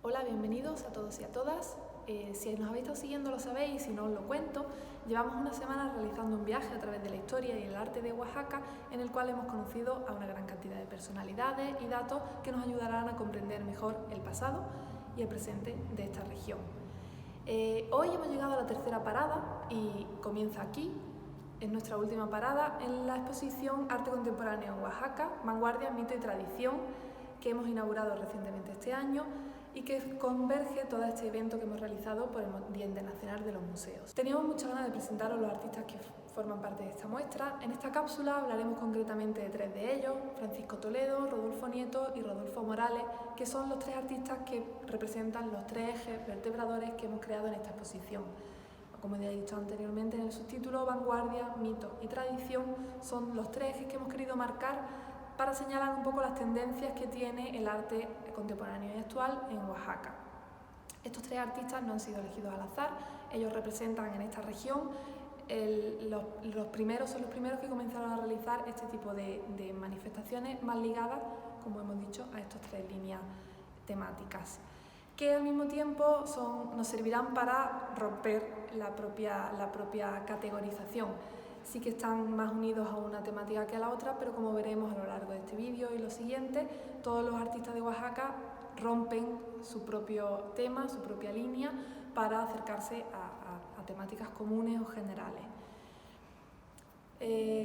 Hola, bienvenidos a todos y a todas. Si nos habéis estado siguiendo lo sabéis, si no os lo cuento, llevamos una semana realizando un viaje a través de la historia y el arte de Oaxaca, en el cual hemos conocido a una gran cantidad de personalidades y datos que nos ayudarán a comprender mejor el pasado y el presente de esta región. Hoy hemos llegado a la tercera parada y comienza aquí, en nuestra última parada, en la exposición Arte Contemporáneo en Oaxaca, Vanguardia, Mito y Tradición, que hemos inaugurado recientemente este año y que converge todo este evento que hemos realizado por el Día Internacional de los Museos. Teníamos muchas ganas de presentaros los artistas que forman parte de esta muestra. En esta cápsula hablaremos concretamente de tres de ellos: Francisco Toledo, Rodolfo Nieto y Rodolfo Morales, que son los tres artistas que representan los tres ejes vertebradores que hemos creado en esta exposición. Como ya he dicho anteriormente en el subtítulo, vanguardia, mito y tradición son los tres ejes que hemos querido marcar para señalar un poco las tendencias que tiene el arte contemporáneo y actual en Oaxaca. Estos tres artistas no han sido elegidos al azar, ellos representan en esta región, los primeros que comenzaron a realizar este tipo de manifestaciones más ligadas, como hemos dicho, a estas tres líneas temáticas, que al mismo tiempo nos servirán para romper la propia categorización. Sí que están más unidos a una temática que a la otra, pero como veremos a lo largo de este vídeo y lo siguiente, todos los artistas de Oaxaca rompen su propio tema, su propia línea, para acercarse a temáticas comunes o generales.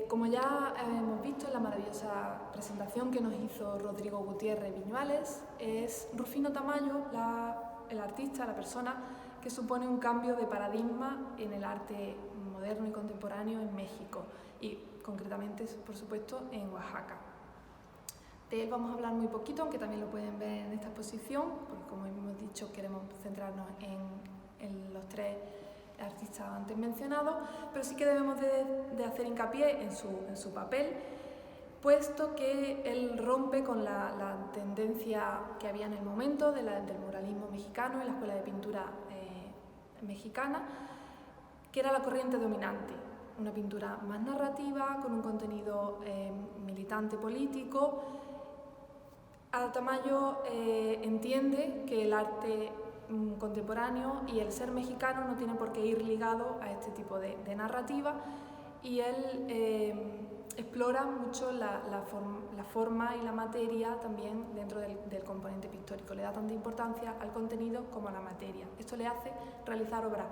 Como ya hemos visto en la maravillosa presentación que nos hizo Rodrigo Gutiérrez Viñuales, es Rufino Tamayo el artista, la persona que supone un cambio de paradigma en el arte moderno y contemporáneo en México y concretamente, por supuesto, en Oaxaca. De él vamos a hablar muy poquito, aunque también lo pueden ver en esta exposición, porque como hemos dicho queremos centrarnos en los tres artistas antes mencionados, pero sí que debemos de hacer hincapié en su papel, puesto que él rompe con la tendencia que había en el momento del muralismo mexicano en la escuela de pintura mexicana, que era la corriente dominante, una pintura más narrativa, con un contenido militante político. Tamayo entiende que el arte contemporáneo y el ser mexicano no tiene por qué ir ligado a este tipo de narrativa, y él explora mucho la forma y la materia también dentro del componente pictórico. Le da tanta importancia al contenido como a la materia. Esto le hace realizar obras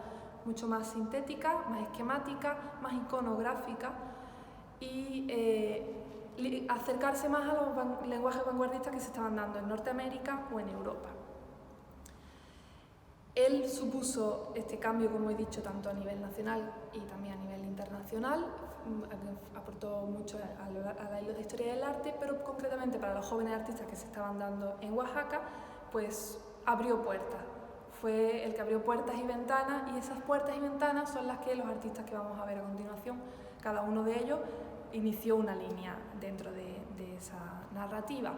mucho más sintéticas, más esquemáticas, más iconográficas y acercarse más a los lenguajes vanguardistas que se estaban dando en Norteamérica o en Europa. Él supuso este cambio, como he dicho, tanto a nivel nacional y también a nivel internacional, aportó mucho a la historia del arte, pero concretamente para los jóvenes artistas que se estaban dando en Oaxaca, pues abrió puertas. Fue el que abrió puertas y ventanas, y esas puertas y ventanas son las que los artistas que vamos a ver a continuación, cada uno de ellos inició una línea dentro de esa narrativa.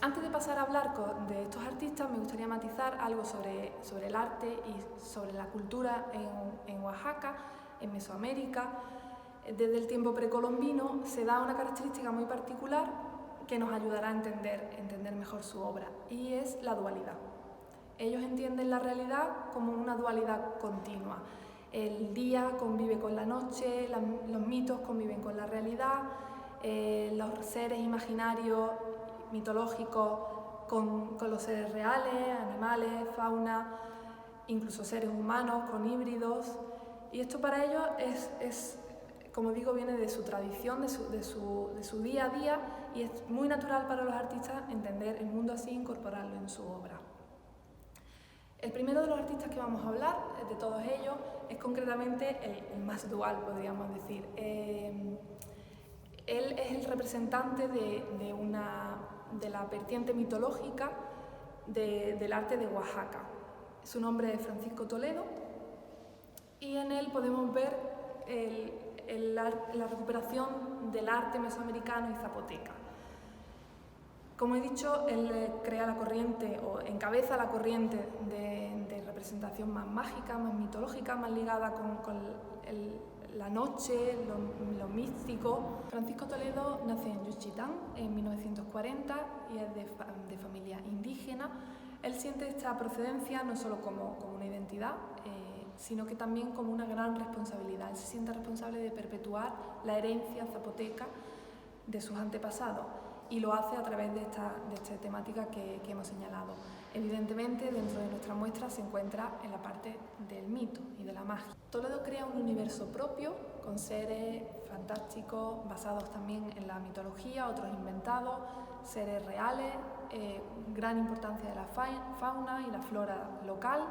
Antes de pasar a hablar de estos artistas, me gustaría matizar algo sobre el arte y sobre la cultura en Oaxaca, en Mesoamérica. Desde el tiempo precolombino se da una característica muy particular que nos ayudará a entender mejor su obra, y es la dualidad. Ellos entienden la realidad como una dualidad continua. El día convive con la noche, los mitos conviven con la realidad, los seres imaginarios, mitológicos, con los seres reales, animales, fauna, incluso seres humanos con híbridos. Y esto para ellos es, como digo, viene de su tradición, de su día a día, y es muy natural para los artistas entender el mundo así e incorporarlo en su obra. El primero de los artistas que vamos a hablar, de todos ellos, es concretamente el más dual, podríamos decir. Él es el representante de la vertiente mitológica del arte de Oaxaca. Su nombre es Francisco Toledo, y en él podemos ver la recuperación del arte mesoamericano y zapoteca. Como he dicho, él crea la corriente o encabeza la corriente de representación más mágica, más mitológica, más ligada con la noche, lo místico. Francisco Toledo nace en Juchitán en 1940 y es de familia indígena. Él siente esta procedencia no solo como una identidad, sino que también como una gran responsabilidad. Él se siente responsable de perpetuar la herencia zapoteca de sus antepasados y lo hace a través de esta temática que hemos señalado. Evidentemente, dentro de nuestra muestra se encuentra en la parte del mito y de la magia. Toledo crea un universo propio con seres fantásticos basados también en la mitología, otros inventados, seres reales, gran importancia de la fauna y la flora local,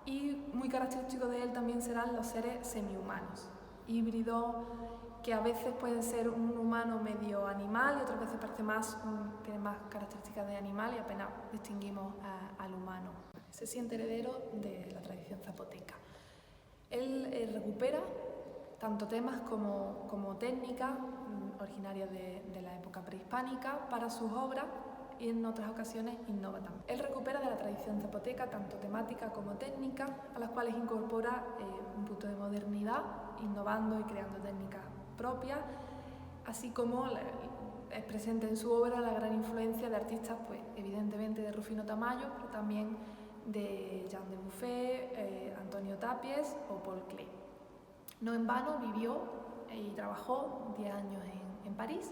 y muy característico de él también serán los seres semihumanos, híbridos, que a veces pueden ser un humano medio animal y otras veces tienen más características de animal y apenas distinguimos al humano. Se siente heredero de la tradición zapoteca. Él recupera tanto temas como técnicas originarias de la época prehispánica para sus obras y en otras ocasiones innova también. Él recupera de la tradición zapoteca tanto temática como técnica, a las cuales incorpora un punto de modernidad, innovando y creando técnicas propias, así como es presente en su obra la gran influencia de artistas, pues evidentemente de Rufino Tamayo, pero también de Jean de Buffet, Antonio Tapies o Paul Klee. No en vano vivió y trabajó 10 años en París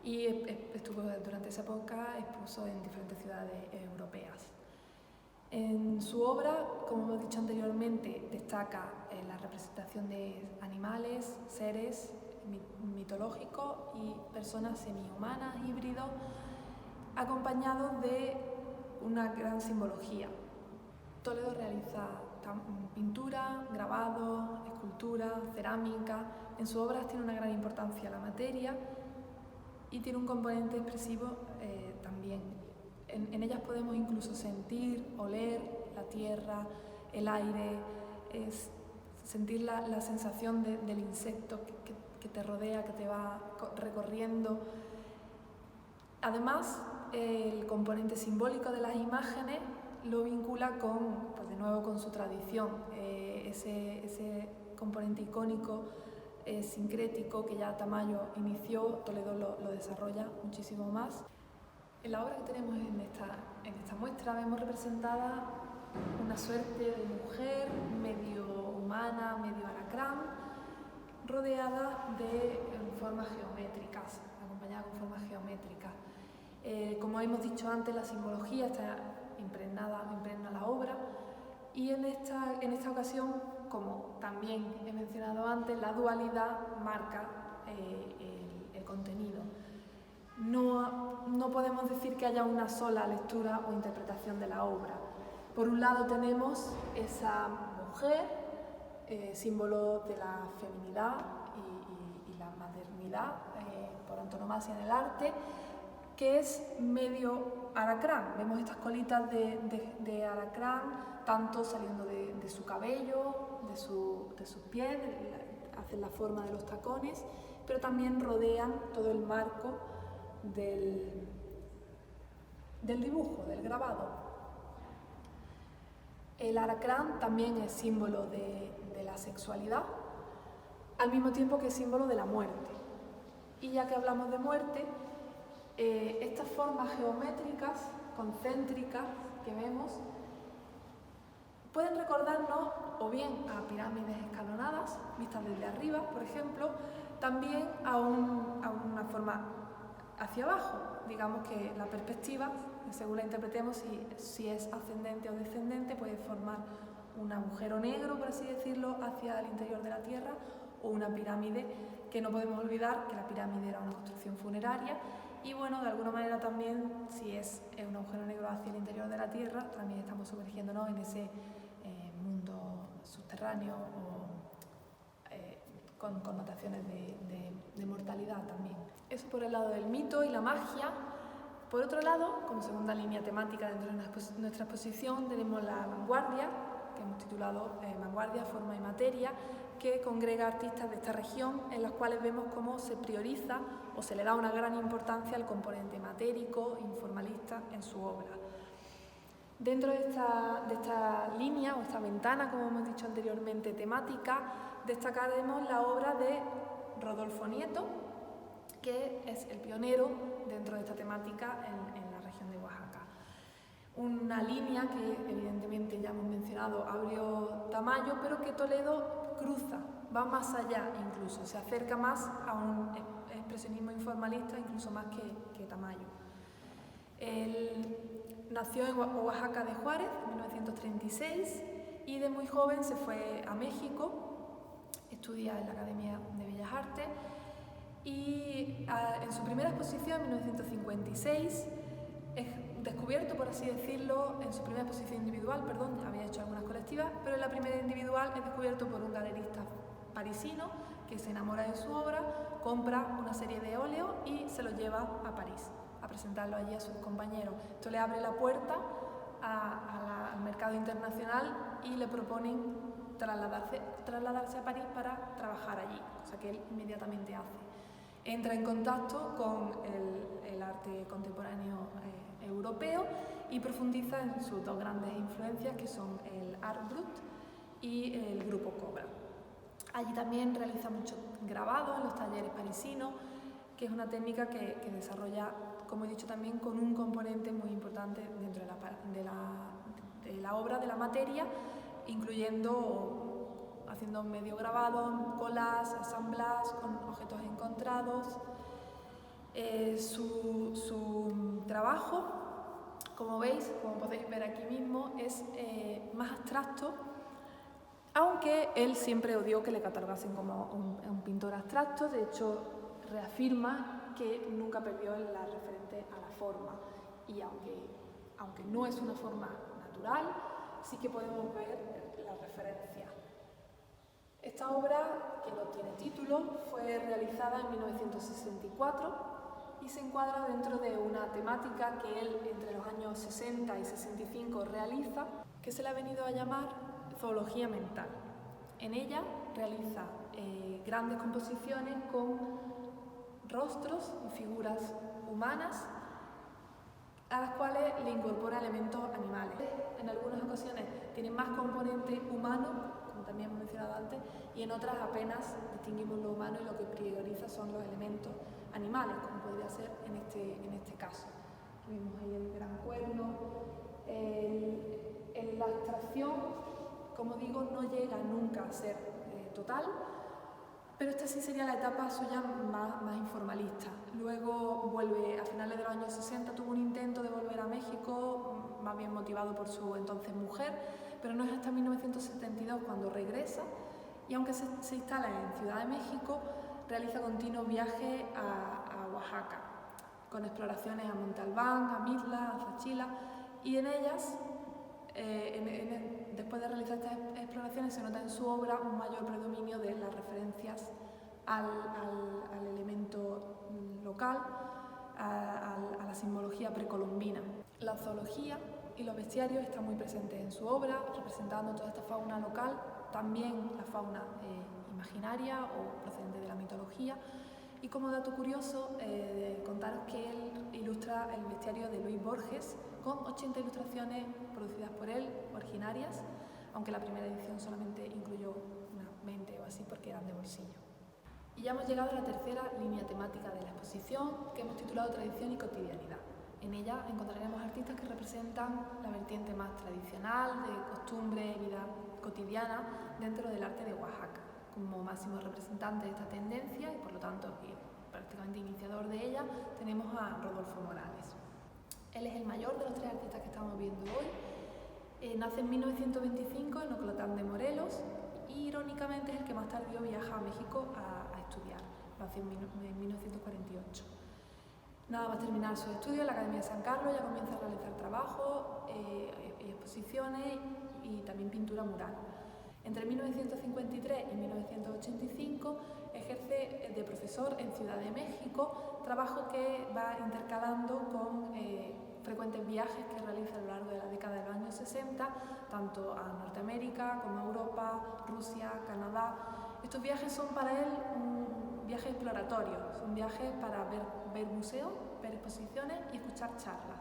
y estuvo durante esa época expuso en diferentes ciudades europeas. En su obra, como hemos dicho anteriormente, destaca la representación de animales, seres mitológicos y personas semihumanas, híbridos, acompañados de una gran simbología. Toledo realiza pintura, grabado, escultura, cerámica. En sus obras tiene una gran importancia la materia y tiene un componente expresivo también. En ellas podemos incluso sentir, oler la tierra, el aire, sentir la sensación del insecto que te rodea, que te va recorriendo. Además, el componente simbólico de las imágenes lo vincula pues de nuevo con su tradición, ese componente icónico, sincrético que ya Tamayo inició, Toledo lo desarrolla muchísimo más. En la obra que tenemos en esta muestra vemos representada una suerte de mujer medio humana, medio alacrán, rodeada de formas geométricas, acompañada con formas geométricas. Como hemos dicho antes, la simbología está impregna la obra y en esta ocasión, como también he mencionado antes, la dualidad marca el contenido. No podemos decir que haya una sola lectura o interpretación de la obra. Por un lado tenemos esa mujer, símbolo de la feminidad y la maternidad por antonomasia en el arte, que es medio alacrán. Vemos estas colitas de alacrán, tanto saliendo de su cabello, de sus pies, hacen la forma de los tacones, pero también rodean todo el marco del dibujo, del grabado. El alacrán también es símbolo de la sexualidad, al mismo tiempo que es símbolo de la muerte. Y ya que hablamos de muerte, estas formas geométricas, concéntricas que vemos, pueden recordarnos o bien a pirámides escalonadas, vistas desde arriba, por ejemplo, también a una forma hacia abajo. Digamos que la perspectiva, según la interpretemos, si es ascendente o descendente, puede formar un agujero negro, por así decirlo, hacia el interior de la Tierra, o una pirámide, que no podemos olvidar que la pirámide era una construcción funeraria. Y bueno, de alguna manera también, si es un agujero negro hacia el interior de la Tierra, también estamos sumergiéndonos en ese mundo subterráneo con connotaciones de mortalidad también. Eso por el lado del mito y la magia. Por otro lado, como segunda línea temática dentro de nuestra exposición, tenemos la vanguardia, que hemos titulado Vanguardia, Forma y Materia, que congrega artistas de esta región, en las cuales vemos cómo se prioriza o se le da una gran importancia al componente matérico, informalista en su obra. Dentro de esta línea o esta ventana, como hemos dicho anteriormente, temática, destacaremos la obra de Rodolfo Nieto, que es el pionero dentro de esta temática en la región de Oaxaca. una línea que evidentemente ya hemos mencionado, Abrio-Tamayo, pero que Toledo cruza, va más allá incluso, se acerca más a un expresionismo informalista incluso más que Tamayo. Él nació en Oaxaca de Juárez en 1936 y de muy joven se fue a México, estudia en la Academia de Bellas Artes y en su primera exposición en 1956 es descubierto, por así decirlo, en su primera exposición individual, ya había hecho algunas colectivas, pero en la primera individual es descubierto por un galerista parisino que se enamora de su obra, compra una serie de óleos y se los lleva a París a presentarlo allí a sus compañeros. Esto le abre la puerta al mercado internacional y le proponen trasladarse a París para trabajar allí, cosa que él inmediatamente hace. Entra en contacto con el arte contemporáneo europeo y profundiza en sus dos grandes influencias, que son el Art Brut y el Grupo Cobra. Allí también realiza muchos grabados en los talleres parisinos, que es una técnica que desarrolla, como he dicho también, con un componente muy importante dentro de la obra, de la materia, incluyendo haciendo medio grabados, colas, asamblas con objetos encontrados. Su trabajo, como veis, como podéis ver aquí mismo, es más abstracto, aunque él siempre odió que le catalogasen como un pintor abstracto. De hecho, reafirma que nunca perdió la referente a la forma, y aunque no es una forma natural, sí que podemos ver la referencia. Esta obra, que no tiene título, fue realizada en 1964 y se encuadra dentro de una temática que él entre los años 60 y 65 realiza, que se le ha venido a llamar zoología mental. En ella realiza grandes composiciones con rostros y figuras humanas a las cuales le incorpora elementos animales. En algunas ocasiones tiene más componente humano, como también hemos mencionado antes, y en otras apenas distinguimos lo humano y lo que prioriza son los elementos animales, como podría ser en este caso. Vemos ahí el gran cuerno. En la abstracción, como digo, no llega nunca a ser total, pero esta sí sería la etapa suya más informalista. Luego vuelve, a finales de los años 60 tuvo un intento de volver a México, más bien motivado por su entonces mujer, pero no es hasta 1972 cuando regresa, y aunque se instala en Ciudad de México, realiza continuos viajes a Oaxaca, con exploraciones a Monte Albán, a Mitla, a Zachila, y en ellas, después de realizar estas exploraciones, se nota en su obra un mayor predominio de las referencias al elemento local, a la simbología precolombina. La zoología y los bestiarios están muy presentes en su obra, representando toda esta fauna local, también la fauna imaginaria o procedente de la mitología. Y como dato curioso, contaros que él ilustra el bestiario de Luis Borges con 80 ilustraciones producidas por él, originarias, aunque la primera edición solamente incluyó unas 20 o así porque eran de bolsillo. Y ya hemos llegado a la tercera línea temática de la exposición, que hemos titulado Tradición y Cotidianidad. En ella encontraremos artistas que representan la vertiente más tradicional, de costumbre, vida cotidiana, dentro del arte de Oaxaca. Como máximo representante de esta tendencia y por lo tanto prácticamente iniciador de ella, tenemos a Rodolfo Morales. Él es el mayor de los tres artistas que estamos viendo hoy. Nace en 1925 en Oclotán de Morelos y irónicamente es el que más tardío viaja a México a estudiar. Lo hace en 1948. Nada más terminar sus estudios en la Academia de San Carlos ya comienza a realizar trabajos y exposiciones y también pintura mural. Entre 1953 y 1985 ejerce de profesor en Ciudad de México, trabajo que va intercalando con frecuentes viajes que realiza a lo largo de la década de los años 60, tanto a Norteamérica como a Europa, Rusia, Canadá. Estos viajes son para él viajes exploratorios, son viajes para ver museos, ver exposiciones y escuchar charlas.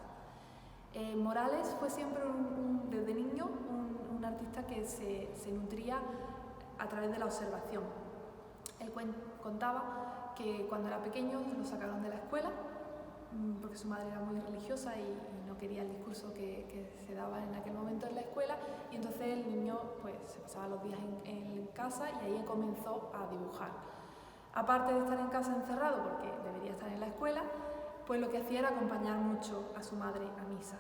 Morales fue siempre desde niño un artista que se nutría a través de la observación. Él contaba que cuando era pequeño lo sacaron de la escuela, porque su madre era muy religiosa y no quería el discurso que se daba en aquel momento en la escuela, y entonces el niño pues se pasaba los días en casa y ahí comenzó a dibujar. Aparte de estar en casa encerrado, porque debería estar en la escuela, pues lo que hacía era acompañar mucho a su madre a misa.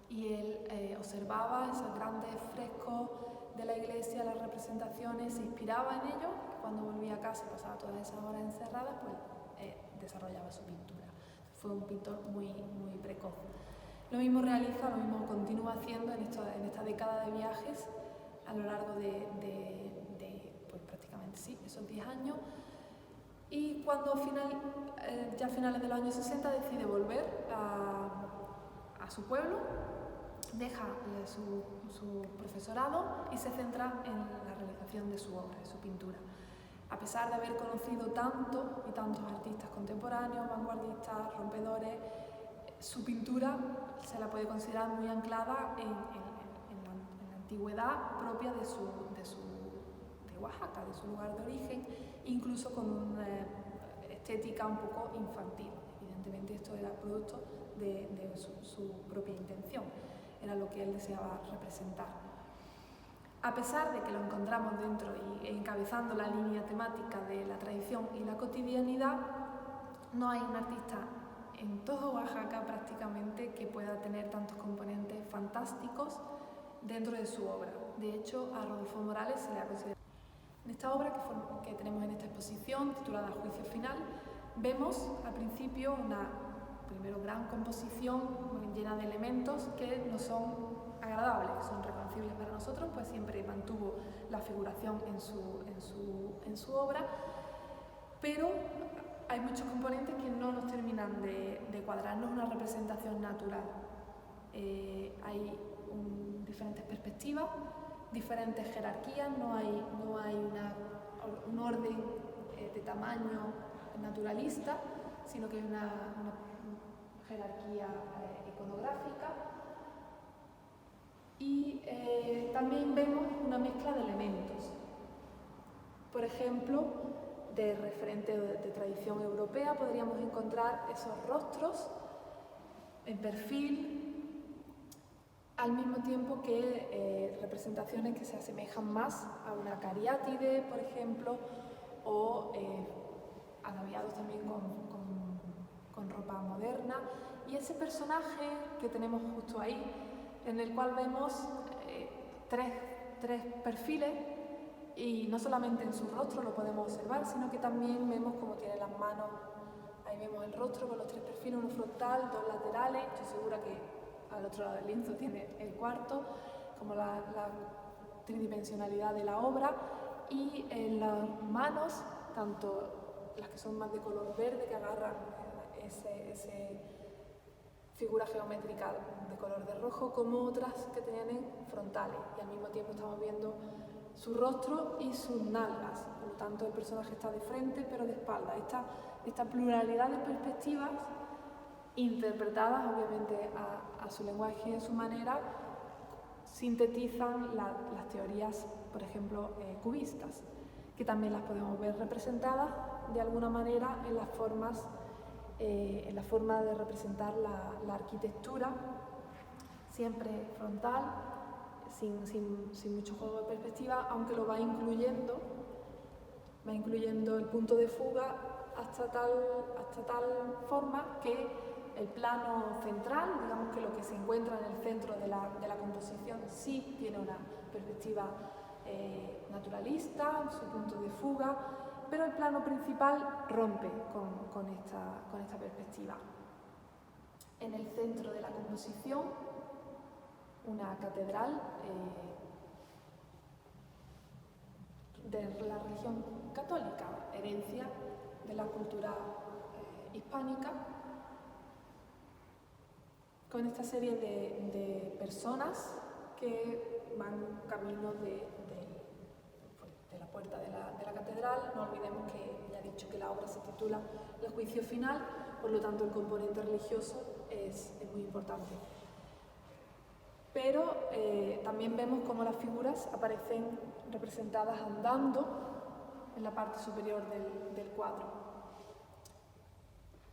Y él observaba esos grandes frescos de la iglesia, las representaciones, se inspiraba en ellos, y cuando volvía a casa y pasaba todas esas horas encerradas, pues desarrollaba su pintura. Fue un pintor muy precoz. Lo mismo realiza, lo mismo continúa haciendo en esta década de viajes a lo largo de pues prácticamente sí, esos 10 años. Y cuando ya a finales de los años 60 decide volver a su pueblo, deja su profesorado y se centra en la realización de su obra, de su pintura. A pesar de haber conocido tanto y tantos artistas contemporáneos, vanguardistas, rompedores, su pintura se la puede considerar muy anclada en la antigüedad propia de Oaxaca, de su lugar de origen, incluso con una estética un poco infantil. Evidentemente esto era producto de su propia intención, era lo que él deseaba representar. A pesar de que lo encontramos dentro y encabezando la línea temática de la tradición y la cotidianidad, no hay un artista en todo Oaxaca prácticamente que pueda tener tantos componentes fantásticos dentro de su obra. De hecho, a Rodolfo Morales se le ha considerado. En esta obra que tenemos en esta exposición, titulada Juicio Final, vemos al principio una gran composición llena de elementos que no son agradables, son reconocibles para nosotros, pues siempre mantuvo la figuración en su obra, pero hay muchos componentes que no nos terminan de cuadrar, no es una representación natural. Hay diferentes perspectivas, diferentes jerarquías, no hay un orden de tamaño naturalista, sino que es una jerarquía iconográfica. Y también vemos una mezcla de elementos. Por ejemplo, de referente de tradición europea podríamos encontrar esos rostros en perfil, al mismo tiempo que representaciones que se asemejan más a una cariátide, por ejemplo, o ataviados también con ropa moderna. Y ese personaje que tenemos justo ahí, en el cual vemos tres perfiles, y no solamente en su rostro lo podemos observar, sino que también vemos cómo tiene las manos. Ahí vemos el rostro con los 3 perfiles, uno frontal, 2 laterales. Estoy segura que al otro lado del lienzo tiene el cuarto, como la tridimensionalidad de la obra. Y en las manos, tanto las que son más de color verde, que agarran ese figura geométrica de color de rojo, como otras que tienen frontales, y al mismo tiempo estamos viendo su rostro y sus nalgas. Por lo tanto, el personaje está de frente pero de espalda. Esta pluralidad de perspectivas, interpretadas obviamente a su lenguaje y a su manera, sintetizan las teorías, por ejemplo, cubistas, que también las podemos ver representadas de alguna manera en las formas, en la forma de representar la arquitectura, siempre frontal, sin mucho juego de perspectiva, aunque lo va incluyendo el punto de fuga hasta tal forma que el plano central, digamos que lo que se encuentra en el centro de la composición, sí tiene una perspectiva naturalista, su punto de fuga, pero el plano principal rompe con esta perspectiva. En el centro de la composición, una catedral de la religión católica, herencia de la cultura hispánica, con esta serie de personas que van camino de la puerta de la catedral. No olvidemos que ya he dicho que la obra se titula El Juicio Final, por lo tanto el componente religioso es muy importante. Pero también vemos cómo las figuras aparecen representadas andando en la parte superior del cuadro.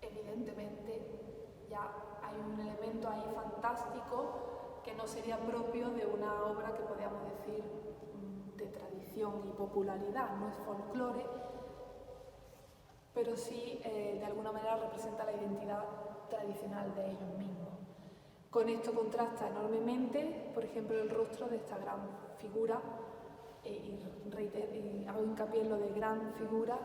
Evidentemente, ya hay un elemento ahí fantástico que no sería propio de una obra que podríamos decir de tradición y popularidad, no es folclore, pero sí de alguna manera representa la identidad tradicional de ellos mismos. Con esto contrasta enormemente, por ejemplo, el rostro de esta gran figura, y hago hincapié en lo de gran figura,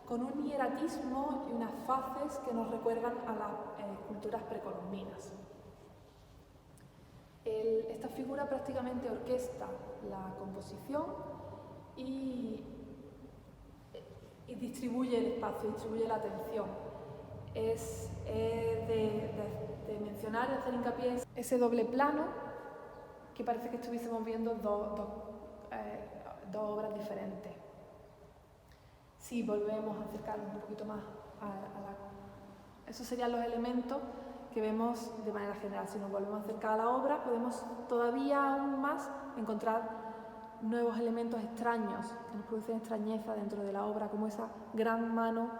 con un hieratismo y unas faces que nos recuerdan a las culturas precolombinas. Esta figura prácticamente orquesta la composición y distribuye el espacio, distribuye la atención. Es de mencionar y hacer hincapié ese doble plano que parece que estuviésemos viendo dos obras diferentes. Si volvemos a acercarnos un poquito más esos serían los elementos que vemos de manera general. Si nos volvemos a acercar a la obra, podemos todavía aún más encontrar nuevos elementos extraños que nos producen extrañeza dentro de la obra, como esa gran mano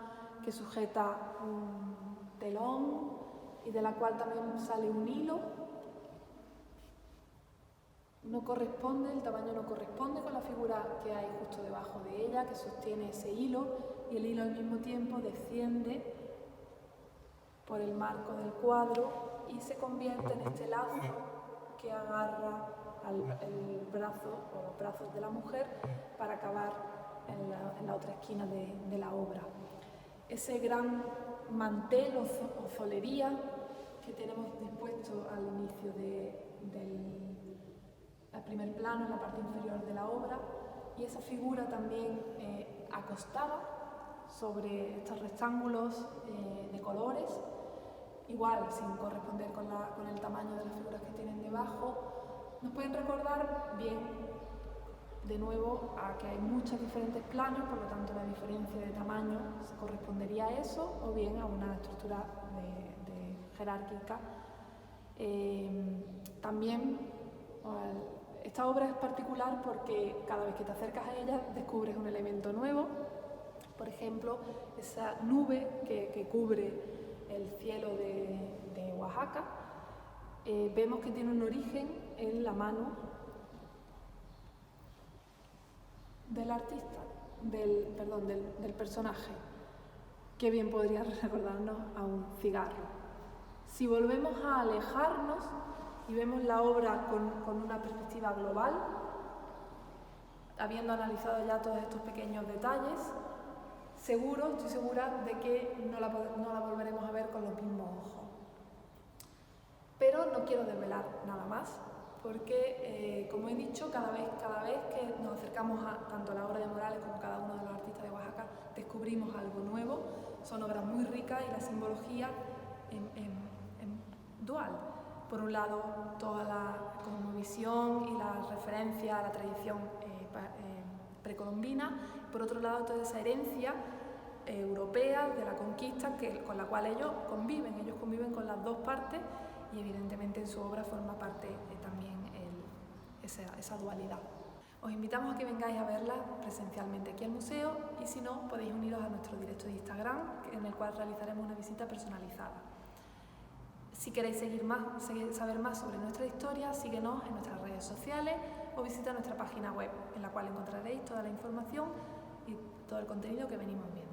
que sujeta un telón y de la cual también sale un hilo. No corresponde, el tamaño no corresponde con la figura que hay justo debajo de ella, que sostiene ese hilo, y el hilo al mismo tiempo desciende por el marco del cuadro y se convierte en este lazo que agarra el brazo o los brazos de la mujer para acabar en la otra esquina de la obra. Ese gran mantel o zolería que tenemos dispuesto al inicio del primer plano, en la parte inferior de la obra, y esa figura también acostada sobre estos rectángulos de colores, igual sin corresponder con el tamaño de las figuras que tienen debajo, nos pueden recordar bien, de nuevo, a que hay muchos diferentes planos, por lo tanto la diferencia de tamaño correspondería a eso, o bien a una estructura jerárquica. También esta obra es particular porque cada vez que te acercas a ella descubres un elemento nuevo. Por ejemplo, esa nube que cubre el cielo de Oaxaca, vemos que tiene un origen en la mano del artista, del personaje, que bien podría recordarnos a un cigarro. Si volvemos a alejarnos y vemos la obra con una perspectiva global, habiendo analizado ya todos estos pequeños detalles, estoy segura de que no la volveremos a ver con los mismos ojos. Pero no quiero desvelar nada más, porque, como he dicho, cada vez que nos acercamos tanto a la obra de Morales como cada uno de los artistas de Oaxaca, descubrimos algo nuevo. Son obras muy ricas y la simbología en dual. Por un lado, toda la cosmovisión y la referencia a la tradición precolombina, por otro lado, toda esa herencia europea de la conquista con la cual ellos conviven con las dos partes, y evidentemente en su obra forma parte también esa dualidad. Os invitamos a que vengáis a verla presencialmente aquí al museo, y si no, podéis uniros a nuestro directo de Instagram, en el cual realizaremos una visita personalizada. Si queréis saber más sobre nuestra historia, síguenos en nuestras redes sociales o visita nuestra página web, en la cual encontraréis toda la información y todo el contenido que venimos viendo.